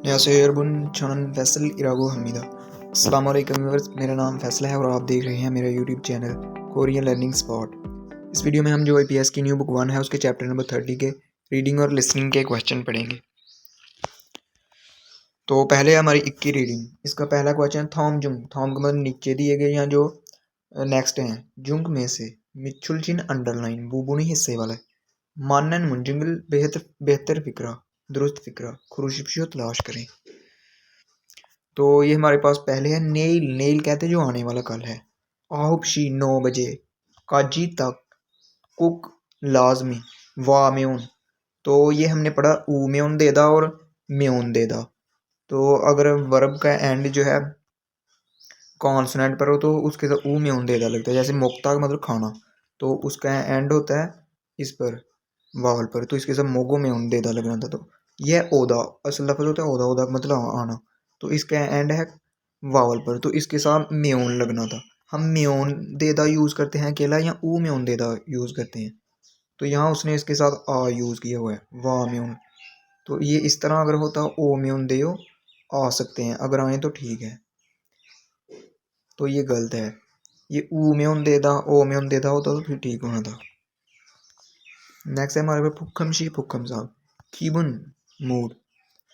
यासेरबुन channel Faisal इरागो Hamida. अस्सलाम वालेकुम viewers, मेरा नाम फैसल है और आप देख रहे हैं मेरा YouTube channel Korean learning spot. इस वीडियो में हम जो IPS की न्यू बुक 1 है उसके चैप्टर नंबर 30 के रीडिंग और लिसनिंग के क्वेश्चन पढ़ेंगे। तो पहले हमारी 21 रीडिंग। इसका पहला क्वेश्चन थॉम जुंग। थॉम का मतलब नीचे दिए गए या जो नेक्स्ट हैं जुंग में से मिच्छुल चिन अंडरलाइन बुबुनी हिस्से वाला है। मानन मुंजिंगल बेहतर फिक्रा दुरुस्त फिक्रा खुरुशिप्शियो तलाश करें। तो ये हमारे पास पहले है नेल। नेल कहते हैं जो आने वाला कल है। आहुपशी 9 बजे। काजी तक। कुक लाजमी। वाह म्यून। तो ये हमने पढ़ा ऊ म्यून देदा और म्यून देदा। तो अगर वर्ब का एंड जो है कॉन्सोनेंट पर हो तो उसके साथ ऊ म्यून देदा लगता है। जैसे मुक्ता का मतलब खाना, तो उसका एंड होता है इस पर वावल पर, तो इसके साथ मोगो म्यून देदा लगना था। तो यह ओदा असल लफ्ज होता है ओदा। ओदा का मतलब आना, तो इसका एंड है वावल पर, तो इसके साथ म्यून लगना था। हम म्यून देदा यूज़ करते हैं अकेला या ऊ म्यून देदा यूज़ करते हैं। तो यहाँ उसने इसके साथ आ यूज़ किया हुआ है वाह म्यून। तो ये इस तरह अगर होता ओ म्यून देओ आ सकते हैं, अगर आए तो ठीक है। तो ये गलत है। ये ऊ म्यून देदा ओ म्यून देदा होता तो फिर ठीक होना था। नेक्स्ट है हमारे पास फुक्कम शी फुक्कम साहब। कीबुन मूड।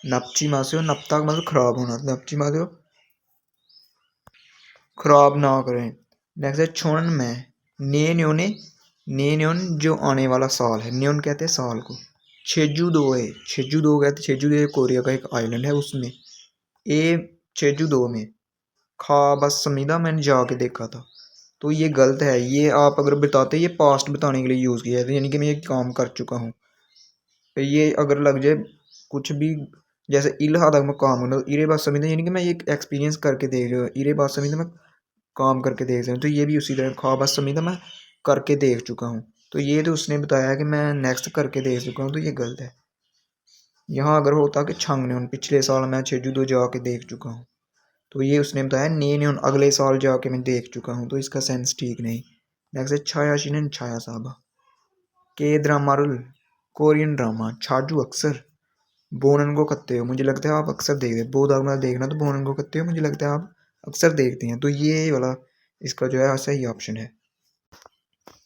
नपची मासे नपता का मतलब खराब होना, नपची मासे खराब ना करें। नेक्स्ट है छोड़न में। ने न्योन जो आने वाला साल है। न्योन कहते हैं साल को। छेजू दो है। छेजू दो कहते हैं, छेजू दो कोरिया का एक आइलैंड है, उसमें ए छेजू दो में खा बस समीदा मैंने जाके देखा था। तो ये गलत है। ये आप अगर बताते ये पास्ट बताने के लिए यूज़ किया है, यानी कि मैं ये काम कर चुका हूँ। ये अगर लग जाए कुछ भी जैसे इल्हा तक मैं काम करना, इरे बात समीदा यानी कि मैं ये एक्सपीरियंस करके देख रहा हूँ। इरे बात समीदा मैं काम करके देख रहा हूँ, तो ये भी उसी तरह ख्वाब समीदा मैं करके देख चुका हूँ। तो ये तो उसने बताया कि मैं नेक्स्ट करके देख चुका हूँ, तो ये गलत है। यहाँ अगर होता कि छंग ने पिछले साल मैं छेजू दो जाके देख चुका हूँ, तो ये उसने बताया ने अगले साल जाके मैं देख चुका हूँ, तो इसका सेंस ठीक नहीं। नेक्स्ट है छाया शीनन छाया साहबा। के ड्रामारुल कोरियन ड्रामा छाजू अक्सर बोनन को करते हो, मुझे लगता है आप अक्सर देख रहे बोध मैं देखना, तो बोनन को करते हो मुझे लगता है आप अक्सर देखते हैं। तो ये वाला इसका जो है सही ऑप्शन है।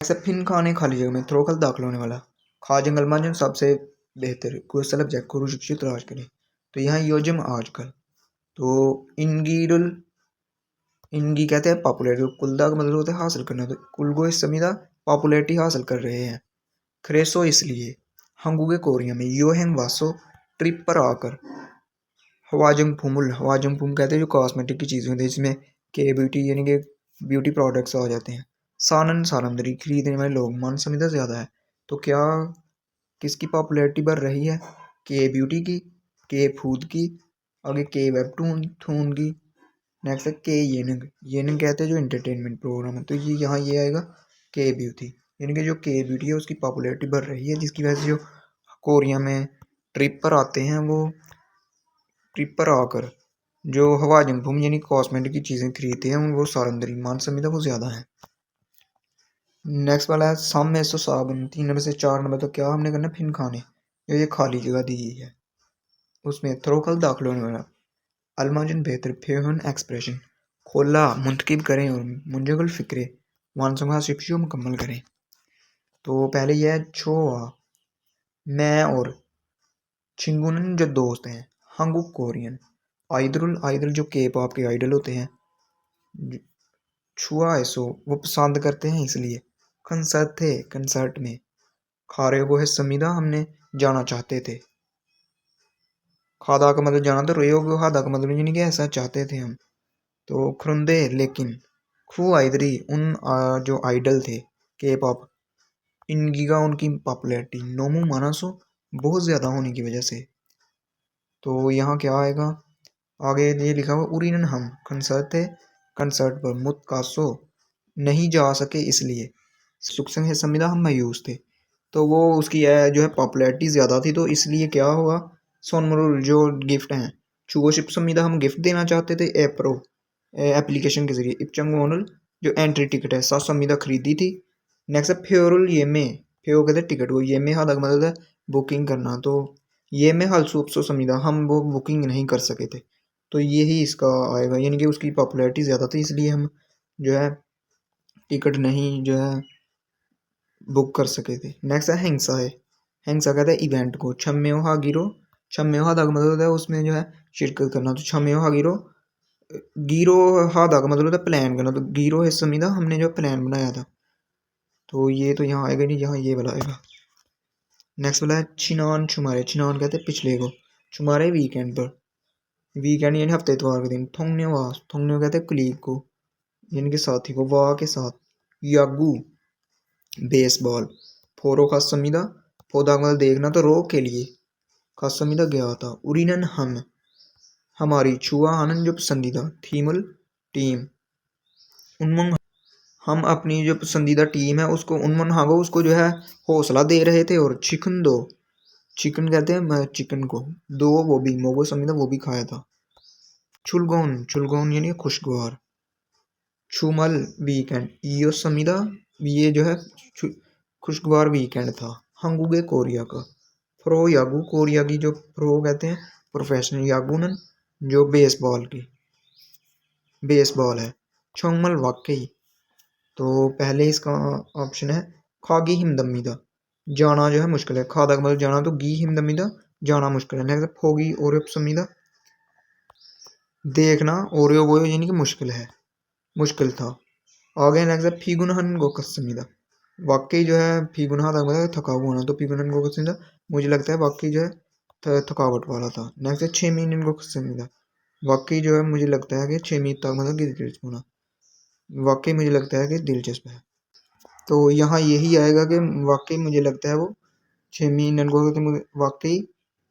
ऐसे फिन खाने खाली जगह में थ्रोकल दाखिल होने वाला खा जंगल मांजन सबसे बेहतर कोई सब्जेक्ट को शिक्षित तलाश करें। तो यहाँ योजम आजकल। तो इनगीरुल इनगी कहते हैं पॉपुलरिटी, कुलदा का मतलब होता है हासिल करना, तो कुलगो इस समीदा पॉपुलरिटी हासिल कर रहे हैं। क्रेसो इसलिए हंगुगे कोरिया में योहेंग वासो ट्रिप पर आकर। हवाजंग फूमुल हवाजंग फूम कहते हैं जो कॉस्मेटिक की चीज़ें होती है, जिसमें के ब्यूटी यानी कि ब्यूटी प्रोडक्ट्स आ जाते हैं। सानन सारंदरी खरीदने वाले लोग मान समीदा ज़्यादा है। तो क्या किसकी पॉपुलैरिटी बढ़ रही है? के ब्यूटी की, के फूड की, आगे के वेबटून थून की। नेक्स्ट है के येनिंग। येनिंग कहते हैं जो इंटरटेनमेंट प्रोग्राम है, तो ये यहाँ ये आएगा के ब्यूटी, यानी कि जो के ब्यूटी है उसकी पॉपुलैरिटी बढ़ रही है, जिसकी वजह से जो कोरिया में ट्रिप पर आते हैं वो ट्रिप पर आकर जो हवा जंगफूम यानी कॉस्मेटिक की चीज़ें खरीदते हैं वो सारंदरी मान समीदा वो ज़्यादा है। नेक्स्ट वाला है साम में सो साबुन 3 नंबर से 4 नंबर। तो क्या हमने करना फिन खाने, ये खाली जगह दी गई है उसमें थ्रोकल दाखिल होने वाला अलमाजन बेहतर फेहन एक्सप्रेशन खोला मुंतकिब करें और मुंजगल फिक्रे वानसंगा शिप्शियो मुकम्मल करें। तो पहले यह है छोआ मैं और छिंगुनन जो दोस्त हैं। हंगुक कोरियन आइदरुल आइदल जो के पॉप के आइडल होते हैं। छुआ ऐसो वो पसंद करते हैं इसलिए। कंसर्ट थे कंसर्ट में। खारे को है समीदा हमने जाना चाहते थे। खादा का मतलब जाना, तो रेयो को खादा का मतलब यानी कि ऐसा चाहते थे हम। तो खुरंदे लेकिन खू आइदरी उन जो आइडल थे के पॉप इनकी का उनकी पॉपुलैरिटी नोमू मानसो बहुत ज़्यादा होने की वजह से। तो यहाँ क्या आएगा आगे ये लिखा हुआ उरीनन हम कंसर्ट थे कंसर्ट पर मुतकासो नहीं जा सके इसलिए। सुखसंग है संविदा हम मायूस थे, तो वो उसकी जो है पॉपुलैरिटी ज़्यादा थी, तो इसलिए क्या हुआ सोनमरुल जो गिफ्ट हैं चुगोशिप संविदा हम गिफ्ट देना चाहते थे एप्रो एप्लीकेशन के जरिए। इपचंग मोनल जो एंट्री टिकट है सात संविदा खरीदी थी। नेक्स्ट है फ्योरुल ये में फ्यो कहते टिकट वो ये में हाँ मतलब बुकिंग करना। तो ये में हल्सू अफसो समीदा हम वो बुकिंग नहीं कर सके थे, तो यही इसका आएगा, यानी कि उसकी पॉपुलैरिटी ज़्यादा थी इसलिए हम जो है टिकट नहीं जो है बुक कर सके थे। नेक्स्ट है हिंसा है। हिंसा कहता है इवेंट को। छम्यो हा गिरो, छम्यो हा का मतलब होता है उसमें जो है शिरकत करना, तो छम्यो हा गिरो, गिरो हादा का मतलब होता है प्लान करना, तो गिरो है समीदा हमने जो प्लान बनाया था, तो ये तो यहाँ आएगा नहीं, यहाँ ये वाला आएगा। नेक्स्ट वाला है छिनान छुमारे। छिनान कहते हैं पिछले को, छुमारे वीकेंड पर, वीकेंड यानी हफ्ते इतवार के दिन। थोंगन्यो वास, थोंगन्यो कहते हैं कुलीग को यानी कि साथी को, वाह के साथ। यागू बेसबॉल। फोरो खास समीदा, पौधा मतलब देखना, तो रो के लिए खास समीदा गया था। उरीनन हम, हमारी। छुआ आनंद जो पसंदीदा। थीमल टीम। उन्मंग हम अपनी जो पसंदीदा टीम है उसको, उन्मन हागो उसको जो है हौसला दे रहे थे। और चिकन दो, चिकन कहते हैं चिकन को, दो वो भी मोगो समीदा वो भी खाया था। चुलगोन, चुलगोन यानी खुशगवार। छुमल वीकेंड, यो समीदा ये जो है खुशगवार वीकेंड था। हंगुगे कोरिया का। प्रो यागू, कोरिया की जो प्रो कहते हैं प्रोफेशनल, यागूनन जो बेसबॉल की, बेसबॉल है। छोंगमल वाकई, तो पहले इसका ऑप्शन है खागी हिमदमीदा, जाना जो है मुश्किल है। खादा का मतलब जाना, तो गी हिमदमीदा जाना मुश्किल है। नेक्स्ट फोगी और समीदा देखना, और वो यानी कि मुश्किल है, मुश्किल था। आगे नेक्स्ट है फीगुनहन गोकसमीदा, वाकई जो है फीगुनहा था मतलब थका हुआ होना, तो फीगुनहन गोकसमीदा मुझे लगता है वाकई जो है थकावट वाला था। नेक्स्ट है 6 महीने गोकसमीदा, वाकई जो है मुझे लगता है कि 6 महीने तक मतलब दिलचस्प होना, वाकई मुझे लगता है कि दिलचस्प है, तो यहाँ यही आएगा कि वाकई मुझे लगता है वो 6 महीने वाकई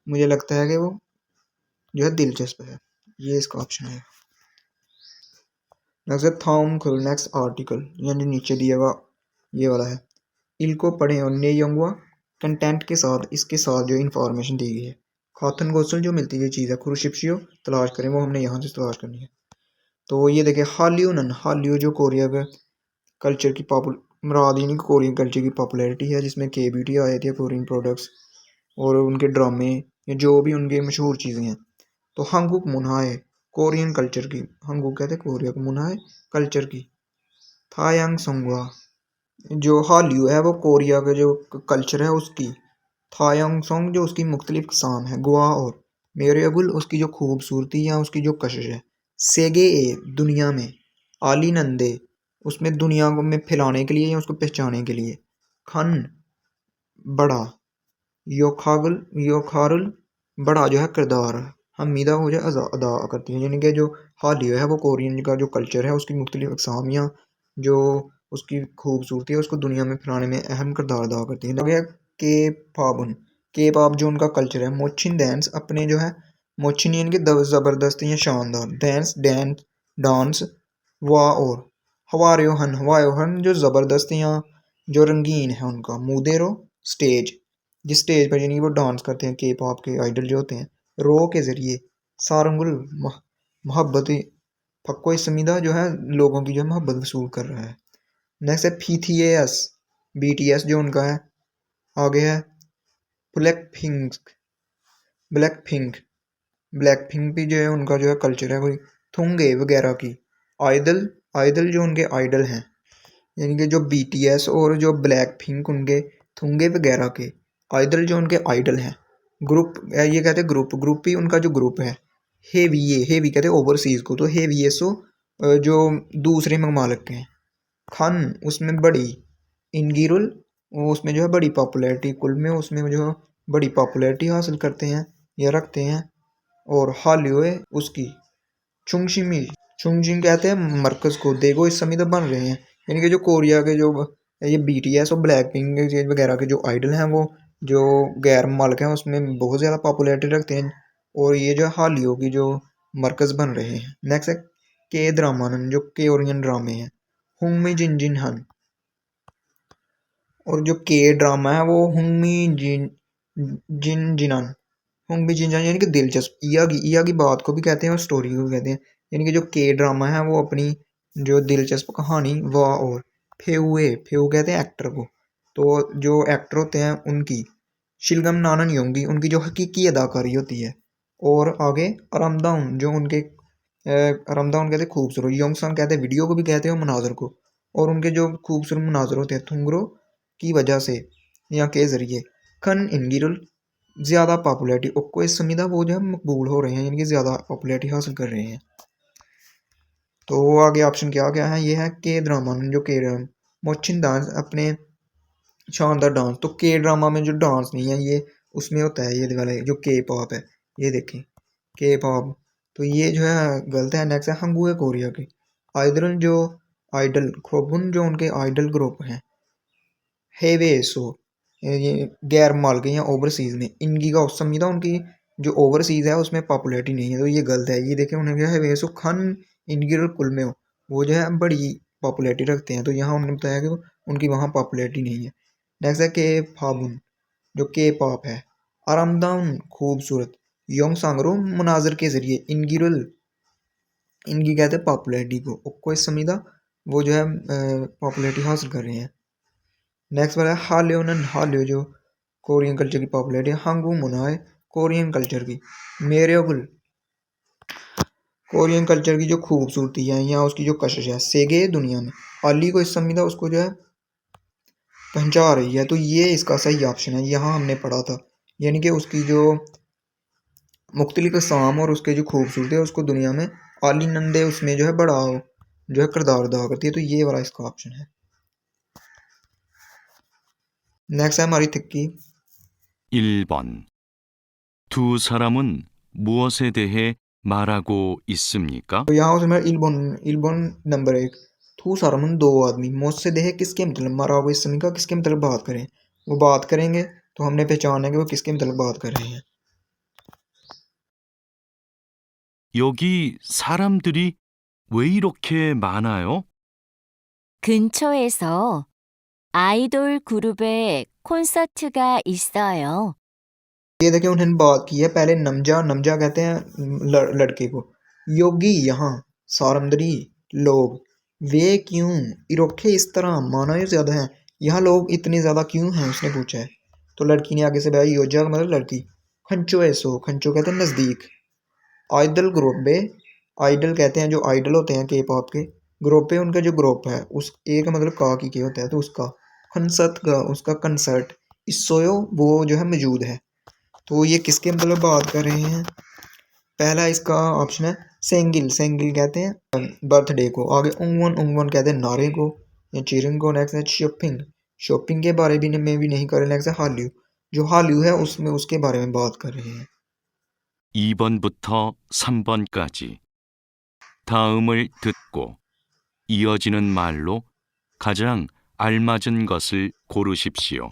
मुझे लगता है कि वो जो है दिलचस्प है, ये इसका ऑप्शन है। नेक्स्ट है थॉम खुल, नेक्स्ट आर्टिकल यानी नीचे दिया हुआ ये वाला है। इनको पढ़ें और ने यंगवा कंटेंट के साथ, इसके साथ जो इन्फॉर्मेशन दी गई है। खातन गोसल जो मिलती है चीज़ है, खुरुशिप्शियो तलाश करें, वो हमने यहाँ से तलाश करनी है। तो ये देखें हालियो नन, हालियो जो कोरिया का कल्चर की मुराद यानी कोरियन कल्चर की पॉपुलैरिटी है, जिसमें के ब्यूटी आए थे, कोरियन प्रोडक्ट्स और उनके ड्रामे या जो भी उनके मशहूर चीज़ें हैं। तो हंगुक मुनहाए कोरियन कल्चर की, हंगुक कहते हैं कोरिया को, मुनहाए कल्चर की। थायांग संगवा जो हालियो है वो कोरिया का जो कल्चर है उसकी। थायांग सोंग जो उसकी मुख्तलिफ कसाम है। गुआ और मेरेगुल उसकी जो खूबसूरती या उसकी जो कशिश है। सेगे ए दुनिया में, आली नंदे उसमें दुनिया को में फैलाने के लिए या उसको पहचाने के लिए। खन बड़ा, योखागुल योखारुल बड़ा जो है किरदार हमीदा हो जाए अदा करती है, यानी कि जो हालियो है वो कोरियन का जो कल्चर है उसकी मुख्तलिफ अकसामियाँ जो उसकी खूबसूरती है उसको दुनिया में फैलाने में अहम किरदार अदा करती है। गया के पाबन, के पाप जो उनका कल्चर है। मोचिन डांस अपने जो है मोचिन यानी कि ज़बरदस्त या शानदार, डांस डांस डांस वाह और हवायोहन, हवायोहन जो ज़बरदस्त या जो रंगीन है उनका। मुदेरो स्टेज, जिस स्टेज पर यानी वो डांस करते हैं के पॉप के आइडल जो होते हैं। रो के ज़रिए सारंगुल मोहब्बत फक्को समीदा जो है लोगों की जो मोहब्बत वसूल कर रहा है। नेक्स्ट है पीथीएस, बीटीएस जो उनका है। आगे है black pink, black pink, black pink भी जो है उनका जो है कल्चर है कोई थुंगे वगैरह की। आइडल, आइडल जो उनके आइडल हैं, यानी कि जो बीटीएस और जो ब्लैक पिंक उनके थुंगे वगैरह के आइडल जो उनके आइडल हैं। ग्रुप ये कहते हैं ग्रुप, ग्रुप ही उनका जो ग्रुप है। हेवीए, हेवी कहते हैं ओवरसीज को, तो हेवीएसो जो दूसरे ममालिक के हैं। खन उसमें बड़ी, इनगिरुल वो उसमें जो है बड़ी पॉपुलैरिटी, कुल में उसमें जो बड़ी पॉपुलैरिटी हासिल करते हैं या रखते हैं। और हालियो उसकी चुंगशिमी, चुंगजिंग कहते हैं मरकज़ को। देखो इस समय तो बन रहे हैं, यानी कि जो कोरिया के जो ये बीटीएस और ब्लैक पिंक वगैरह के जो आइडल हैं वो जो गैर ममालिक हैं उसमें बहुत ज़्यादा पॉपुलैरिटी रखते हैं, और ये जो हालियो की जो मरकज़ बन रहे हैं। नेक्स्ट है के ड्रामानन जो कोरियन ड्रामे हैं। हुंगमी जिन जिन हन, और जो के ड्रामा है वो हुंगमी जिन जिन जिनन, हुंगमी जिन जिन यानी कि दिलचस्प। इया की बात को भी कहते हैं और स्टोरी को भी कहते हैं, यानी कि जो के ड्रामा है वो अपनी जो दिलचस्प कहानी वाह और फेउए, फेउ कहते हैं एक्टर को, तो जो एक्टर होते हैं उनकी शिलगम नानन योंगी उनकी जो हकीकी अदाकारी होती है। और आगे अरामदाउन जो उनके अरामदाउन कहते खूबसूरत, योंगसंग कहते वीडियो को भी कहते हैं मनाजर को, और उनके जो खूबसूरत मनाजर होते हैं थुंगरो की वजह से या के ज़रिए। खन इनगिरुल ज़्यादा पॉपुलैरिटी ओको इस समीदा वो जो है मकबूल हो रहे हैं, यानी कि ज़्यादा पॉपुलैरिटी हासिल कर रहे हैं। तो आगे ऑप्शन क्या क्या है, ये है के ड्रामा जो के ड्रामा मोचिन डांस अपने शानदार डांस। तो के ड्रामा में जो डांस नहीं है ये उसमें होता है ये वाले जो के पॉप है, ये देखें के पॉप, तो ये जो है गलत है। नेक्स्ट है हंगुए कोरिया के आइडल जो आइडल खोबुन जो उनके आइडल ग्रुप हैं। हेवेसो ये गैर मालके या ओवरसीज में इनकी का संविदा उनकी जो ओवरसीज है उसमें पॉपुलैरिटी नहीं है, तो ये गलत है। ये देखें उन्होंने क्या हेवेसो खन इनगिरल कुल में वो जो है बड़ी पॉपुलैरिटी रखते हैं, तो यहाँ उन्होंने बताया कि उनकी वहाँ पॉपुलैरिटी नहीं है। नेक्स्ट है के फाबुन जो के पॉप है। आरामदान खूबसूरत, योंग सांगरो मनाजर के जरिए इनगिरल इनकी कहते हैं पॉपुलैरिटी को, कोई समीदा वो जो है पॉपुलैरिटी हासिल कर रहे हैं। नेक्स्ट वाला है हालियोनन हालियो जो कोरियन कल्चर की पॉपुलैरिटी है। हांगू मुनाए कोरियन कल्चर की मेरेगुल कोरियन कल्चर की जो खूबसूरती है या उसकी जो कशिश है। सेगे दुनिया में अली को इस संविदा उसको जो है पहुंचा रही है, तो ये इसका सही ऑप्शन है। यहाँ हमने पढ़ा था, यानी कि उसकी जो मुख्तलिफ अक़साम और उसके जो खूबसूरती है उसको दुनिया में आली नंदे उसमें जो है बड़ा जो है किरदार अदा करती है, तो ये वाला इसका ऑप्शन है। नेक्स्ट है हमारी थिक्की 1번. 두 사람은 무엇에 대해 말하고 있습니까? तो यहाँ उसमें इल्बोन नंबर 1 थू सारमन दो आदमी मुझसे देहे किसके मतलब मारा वो इस समय का किसके मतलब बात करें, वो बात करेंगे तो हमने पहचाना कि वो किसके मतलब बात कर रहे हैं। 여기 사람들이 왜 이렇게 많아요? 근처에서 아이돌 그룹의 콘서트가 있어요. ये देखिए उन्होंने बात की है पहले नमजा नमजा कहते हैं लड़के को, योगी यहाँ सारमदरी लोग, वे क्यों इरोखे इस तरह माना ये ज्यादा है, यहाँ लोग इतने ज्यादा क्यों हैं उसने पूछा है। तो लड़की ने आगे से बताया योजा का मतलब लड़की। खंचो ऐसो खंचो कहते हैं नजदीक। आइडल ग्रुप बे आइडल कहते हैं जो आइडल होते हैं के पॉप के, ग्रुप पे उनका जो ग्रुप है उस एक मतलब का की के होता है, तो उसका कंसर्ट का उसका कंसर्ट इसोयो वो जो है मौजूद है। तो ये किसके मतलब बात कर रहे हैं, पहला इसका ऑप्शन है सेंगिल सेंगिल कहते हैं बर्थडे को। आगे उंगवन उंगवन कहते हैं नारे को या चिरंग को। नेक्स्ट है शॉपिंग शॉपिंग के बारे में भी नहीं कर रहे। नेक्स्ट है हाल्यू जो हाल्यू है उसमें उसके बारे में बात कर रहे हैं। 2번부터 3번까지 다음을 듣고 이어지는 말로 가장 알맞은 것을 고르십시오.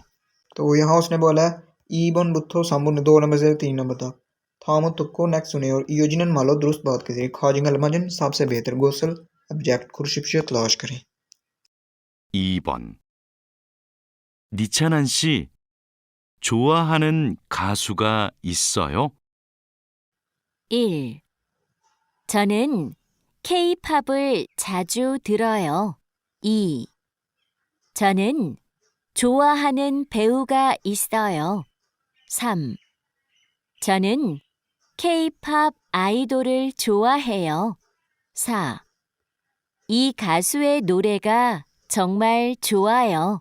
तो यहाँ उसने बोला है ईबन बुत्थो सामुन 2 नंबर से 3 नंबर तक थामो तुक्को नेक्स्ट सुने और योजनन मालो दुरुस्त बात कीजिए। खाजिंग अलमजन सबसे बेहतर गोसल ऑब्जेक्ट खुरशिप्श तलाश करें। 2번. 니찬한 씨, 좋아하는 가수가 있어요? 1. 저는 K-팝을 자주 들어요. 2. 저는 좋아하는 배우가 있어요. 3. 저는 K-팝 아이돌을 좋아해요. 4. 이 가수의 노래가 정말 좋아요.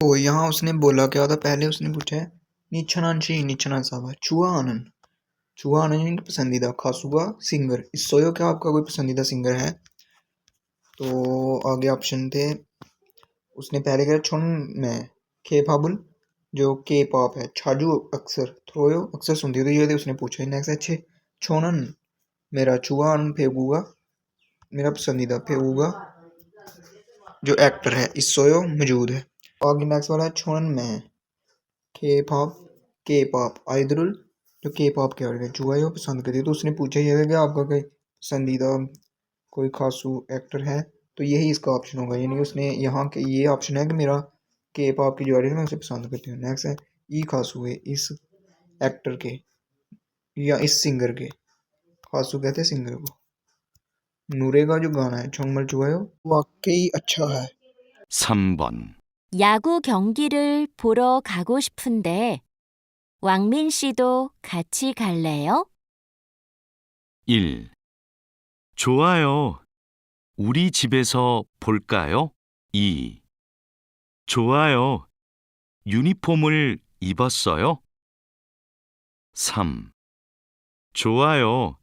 तो यहाँ उसने बोला क्या था, पहले उसने पूछा है निचनांशी निचना सावा चुआ आनंद इनका पसंदीदा खासुआ सिंगर इसोयो क्या आपका कोई पसंदीदा सिंगर है। तो आगे ऑप्शन थे उसने पहले कहा छुन में के फाबुल जो के पॉप है, छाजू अक्सर थ्रोयो अक्सर सुनती है, तो ये उसने पूछा। नेक्स्ट अच्छे छोनन मेरा चुआन फेगुगा मेरा पसंदीदा फेगुगा जो एक्टर है इसोयो मौजूद है। आगे नेक्स्ट वाला है छोनन में के पॉप आइडल जो के पॉप के आर्टिस्ट जो है वो पसंद करती है, तो उसने पूछा ये है कि आपका कोई पसंदीदा कोई खासू एक्टर है, तो यही इसका ऑप्शन होगा। यानी उसने यहाँ के ये ऑप्शन है कि मेरा के पॉप की जो आर्टिस्ट मैं उसे पसंद करती हूँ। नेक्स्ट है ई खासू है इस एक्टर के या इस सिंगर के, खासू कहते हैं सिंगर को। नूरे का जो गाना है 정말 좋아요 वाकई अच्छा है। 3번. 야구 경기를 보러 가고 싶은데 왕민 씨도 같이 갈래요? 1. 좋아요. 우리 집에서 볼까요? 2. 좋아요. 유니폼을 입었어요? 3. 좋아요.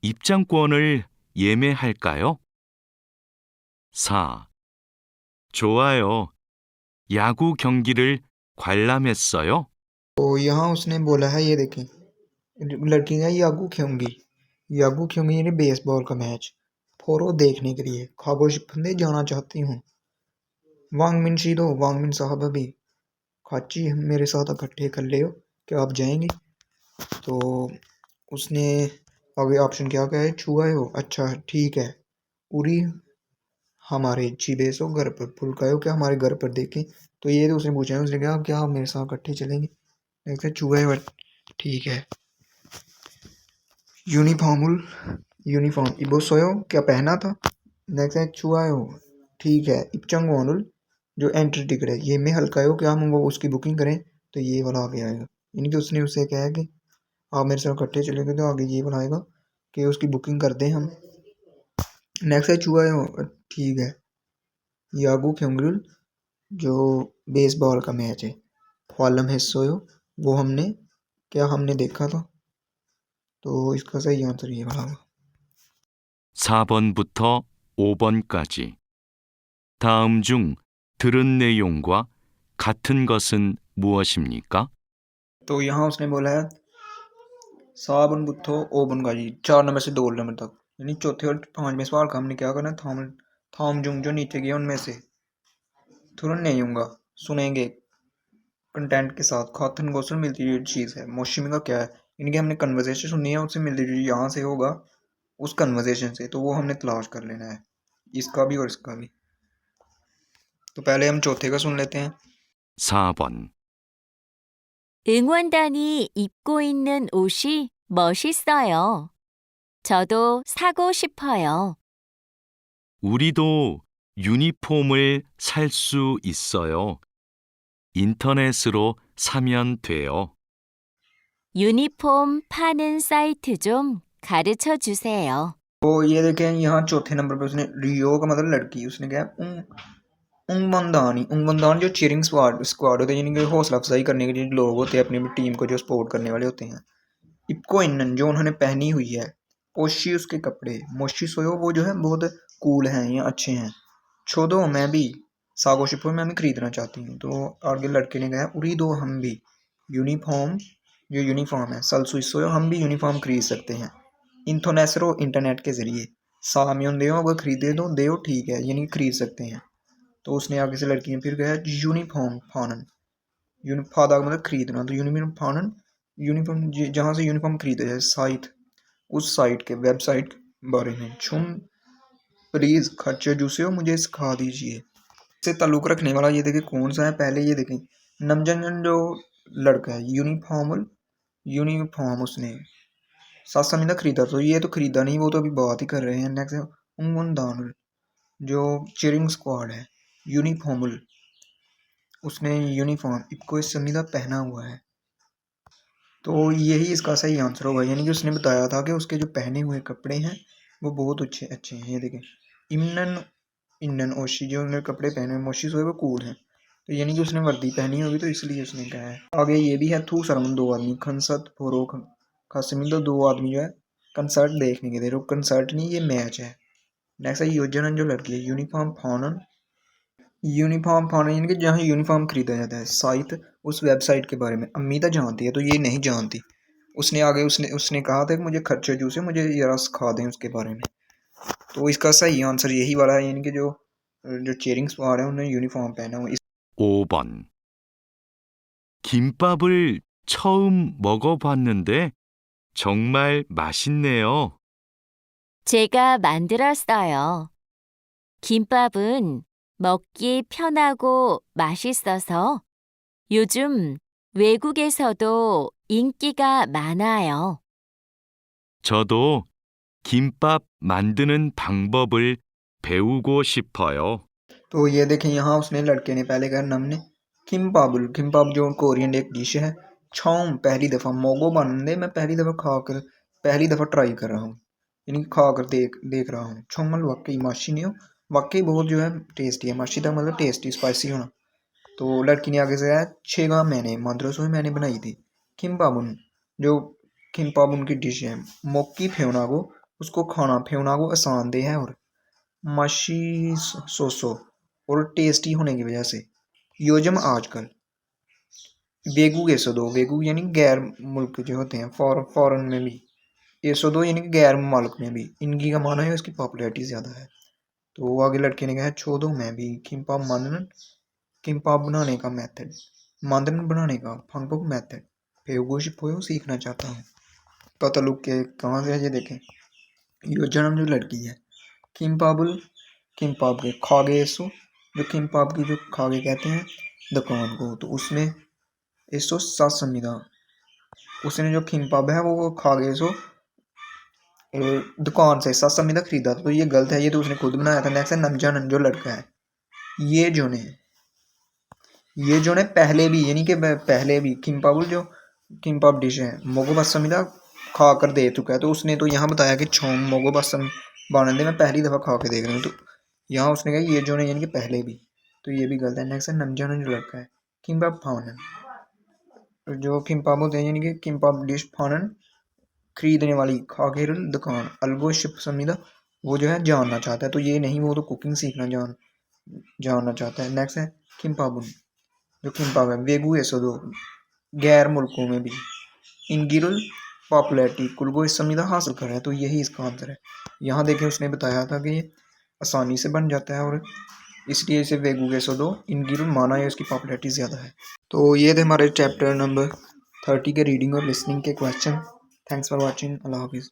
입장권을 예매할까요? 4. 좋아요. 야구 경기를 관람했어요? तो यहाँ उसने बोला है ये देखें लड़की ने यागू खेलूंगी यानी बेसबॉल का मैच फोरो देखने के लिए खागोशिपंदे जाना चाहती हूँ वांगमिन शीदो वांगमिन साहब अभी खाची मेरे साथ इकट्ठे कर ले हो क्या आप जाएंगे तो उसने आगे ऑप्शन क्या कहा है छुआ हो अच्छा ठीक है उरी हमारे चिबेसो घर पर फुलकायो क्या हमारे घर पर देखें तो ये तो उसने पूछा है उसने कहा क्या आप मेरे साथ इकट्ठे चलेंगे देखते छुआ है ठीक है यूनिफॉर्म इबोसोयो क्या पहना था नेक्स्ट है छुआयो ठीक है इपचंग ओनुल जो एंट्री टिकट है ये में हल्कायो क्या हम वो उसकी बुकिंग करें तो ये वाला आगे आएगा यानी कि उसने उससे कहा कि आप मेरे साथ इकट्ठे चलेंगे तो आगे ये वाला आएगा कि उसकी बुकिंग कर दें हम नेक्स्ट है छुआयो ठीक है यागू क्योंगुल जो बेसबॉल का मैच है फॉलम हिस्सोयो वो हमने देखा था तो इसका सही आंसर ये वाला होगा 4번부터 5번까지. 다음 중 들은 내용과 같은 것은 무엇입니까? तो यहाँ उसने बोला है साबुन बुत्थो ओबन का जी 4 नंबर से 2 नंबर तक यानी चौथे और 5वें सवाल का हमने क्या करना थाम जुंग जो नीचे गया उनमें से तुरंत नहीं होगा सुनेंगे कंटेंट के साथ खातन गोसल मिलती जुली चीज़ है मोशिमी का क्या है यानी कि हमने कन्वर्सेशन सुननी है उससे मिलती जुली यहाँ से होगा उस कन्वर्सेशन से तो वो हमने तलाश कर लेना है इसका भी और इसका भी तो पहले हम चौथे का सुन लेते हैं 4번. 응원단이 입고 있는 옷이 멋있어요. 저도 사고 싶어요. 우리도 유니폼을 살 수 있어요. 인터넷으로 사면 돼요. 유니폼 파는 사이트 좀 가르쳐 주세요. तो ये देखें यहाँ चौथे नंबर पे उसने रियो का मतलब लड़की उसने कहा उंगबंदान जो चीयरिंग स्क्वाड होते हैं यानी कि हौसला अफजाई करने के लिए लोग होते हैं अपनी अपनी टीम को जो सपोर्ट करने वाले होते हैं इपको इन्न जो उन्होंने पहनी हुई है ओशी उसके कपड़े मोशी सोयो वो जो है बहुत कूल हैं या अच्छे हैं छोदो मैं भी सागो शिपो मैं भी खरीदना चाहती हूँ तो आगे लड़के ने कहा उरी दो हम भी यूनिफॉर्म है सलसुइसो हम भी यूनिफॉर्म खरीद सकते हैं इंथोनेसरो इंटरनेट के जरिए सामियन देओ अगर खरीदे तो देओ ठीक है यानी खरीद सकते हैं तो उसने आगे से लड़की ने फिर कहा यूनिफॉर्म फानन फादा का मतलब खरीदना तो यूनिफॉर्म फानन यूनिफॉर्म जहाँ से यूनिफॉर्म खरीदा जाए साइट उस साइट के वेबसाइट के बारे में छुम प्लीज़ खर्चे जूसे हो मुझे सिखा दीजिए इससे ताल्लुक़ रखने वाला ये देखें कौन सा है पहले ये देखें नमजन जो लड़का है यूनिफॉर्म उसने सासमीदा खरीदा तो ये तो खरीदा नहीं वो तो अभी बात ही कर रहे हैं नेक्स्ट है उंगदानुल जो चीयरिंग स्क्वाड है यूनिफॉर्मुल उसने यूनिफॉर्म इनको इस समीदा पहना हुआ है तो यही इसका सही आंसर होगा यानी कि उसने बताया था कि उसके जो पहने हुए कपड़े हैं वो बहुत अच्छे हैं ये देखें इन्नन ओशी जो उन्होंने कपड़े पहने हुए मोशी सोए वो कूल हैं तो यानी कि उसने वर्दी पहनी होगी तो इसलिए उसने कहा है आगे ये भी है थू सरमन 2 आदमी खनसत फोरो खासमी तो 2 आदमी जो है कंसर्ट देखने के लिए कंसर्ट नहीं ये मैच है नेक्स्ट है योजन जो लड़की है यूनिफॉर्म फाउंडन यानी कि जहाँ यूनिफॉर्म खरीदा जाता है साइट उस वेबसाइट के बारे में अम्मीदा जानती है तो ये नहीं जानती उसने आगे उसने कहा था कि मुझे खर्चे जूसे मुझे जरा सिखा दें उसके बारे में तो इसका सही आंसर यही वाला है यानी कि जो चीयरिंग स्क्वाड है उन्होंने यूनिफॉर्म पहना हुआ 5번. 김밥을 처음 먹어봤는데 정말 맛있네요. 제가 만들었어요. 김밥은 먹기 편하고 맛있어서 요즘 외국에서도 인기가 많아요. 저도 김밥 만드는 방법을 배우고 싶어요. तो ये देखें यहाँ उसने लड़के ने पहले कहा नमने किम्पाब जो कोरियन एक डिश है 처म पहली दफ़ा मोगो बनने मैं पहली दफ़ा खाकर पहली दफ़ा ट्राई कर रहा हूँ, यानी खाकर देख रहा हूँ। छोमल वाकई माशी नहीं हो, वाकई बहुत जो है टेस्टी है। माशी का मतलब टेस्टी स्पाइसी होना। तो लड़की ने आगे से आया छेगा मैंने माद्रोसो मैंने बनाई थी किम्पाबुन, जो किम्पाबुन की डिश है। मोकी फेवनागो उसको खाना फेवनागो आसान दे है और माशी सोसो और टेस्टी होने की वजह से योजम आजकल वेगू एसोदो वेगू यानी गैर मुल्क जो होते हैं फॉरेन में भी एसोदो यानी कि गैर मुल्क में भी इनकी का माना है उसकी पॉपुलैरिटी ज़्यादा है। तो आगे लड़के ने कहा छोड़ो मैं भी किम्पाब मानन किम्पाब बनाने का मेथड मांदन बनाने का फंगपोक मेथड फेगोश पोयो सीखना चाहता हूँ। पता लुक के कहाँ से है ये देखें। यो जन्म जो लड़की है किम्पाबुल किम्पाब के खागे एसो जो किम्पाब की जो खागे कहते हैं दुकान को, तो उसमें एसो सात संविधा उसने जो किम्पाब है वो खागे एसो दुकान से सात संविधा खरीदा था। तो ये गलत है, ये तो उसने खुद बनाया था। नेक्स्ट है नमजानन जो लड़का है ये जो ने पहले भी यानी कि पहले भी किम्पाबुल जो किम्पाब डिश है मोगो बसमिदा खा कर दे चुका है। तो उसने तो यहाँ बताया कि छोम मोगो बसम बानंदे मैं पहली दफ़ा खा के देख रहा हूँ, तो यहाँ उसने कहा ये जो ने यानी कि पहले भी, तो ये भी गलत है। नेक्स्ट है नमजानन जो लड़का है किम्पाब फानन जो किम्पाब होते हैं यानी कि किम्पाब डिश फानन खरीदने वाली खाकेर दुकान अलगो शिप समीदा वो जो है जानना चाहता है। तो ये नहीं, वो तो कुकिंग सीखना जानना चाहता है। नेक्स्ट है किम्पाबुन जो किम्पाब है वेगू एसोदो गैर मुल्कों में भी इंगिरुल पॉपुलैरिटी कुलगो इस संविधा हासिल कर रहा है। तो यही इसका आंसर है। यहाँ देखें उसने बताया था कि ये आसानी से बन जाता है और इसलिए इसे वेगू एसोदो इंगिरुल माना है, उसकी पॉपुलैरिटी ज़्यादा है। तो ये थे हमारे चैप्टर नंबर 30 के रीडिंग और लिसनिंग के क्वेश्चन। Thanks for watching. अल्लाह हाफिज़।